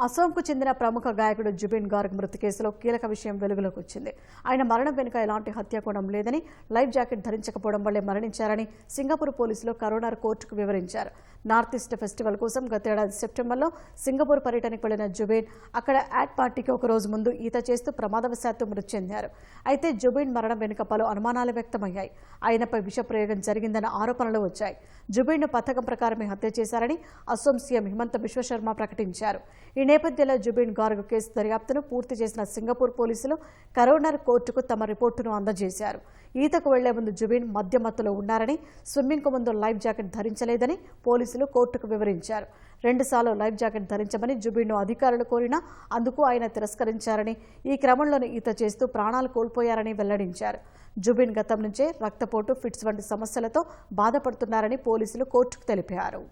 అసోంకు చెందిన ప్రముఖ గాయకుడు జుబిన్ గార్గ్ మృతి కేసులో కీలక విషయం వెలుగులోకి వచ్చింది. ఆయన మరణం వెనుక ఎలాంటి హత్యాకోణం లేదని, లైఫ్ జాకెట్ ధరించకపోవడం వల్లే మరణించారని సింగపూర్ పోలీసులు కరోనర్ కోర్టుకు వివరించారు. నార్త్ ఈస్ట్ ఫెస్టివల్ కోసం గతేడాది సెప్టెంబర్లో సింగపూర్ పర్యటనకు వెళ్లిన జుబిన్ అక్కడ యాడ్ పార్టీకి ఒక రోజు ముందు ఈత చేస్తూ ప్రమాదవశాత్తు మృతి చెందారు. అయితే జుబిన్ మరణం వెనుక పలు అనుమానాలు వ్యక్తమయ్యాయి. ఆయనపై విషప్రయోగం జరిగిందన్న ఆరోపణలు వచ్చాయి. జుబిన్ను పథకం ప్రకారమే హత్య చేశారని అసోం సీఎం హిమంత బిశ్వ శర్మ ప్రకటించారు. ఈ నేపథ్యంలో జుబిన్ గార్గ్ కేసు దర్యాప్తును పూర్తి చేసిన సింగపూర్ పోలీసులు కరోనర్ కోర్టుకు తమ రిపోర్టును అందజేశారు. ఈతకు వెళ్లే ముందు జుబిన్ మద్యమత్తులో ఉన్నారని, స్విమ్మింగ్కు ముందు లైఫ్ జాకెట్ ధరించలేదని పోలీసులు కోర్టుకు వివరించారు. 2 సార్లు లైఫ్ జాకెట్ ధరించమని జుబిన్ను అధికారులు కోరినా అందుకు ఆయన తిరస్కరించారని, ఈ క్రమంలోనే ఈత చేస్తూ ప్రాణాలు కోల్పోయారని వెల్లడించారు. జుబిన్ గతం నుంచే రక్తపోటు, ఫిట్స్ వంటి సమస్యలతో బాధపడుతున్నారని పోలీసులు కోర్టుకు తెలిపారు.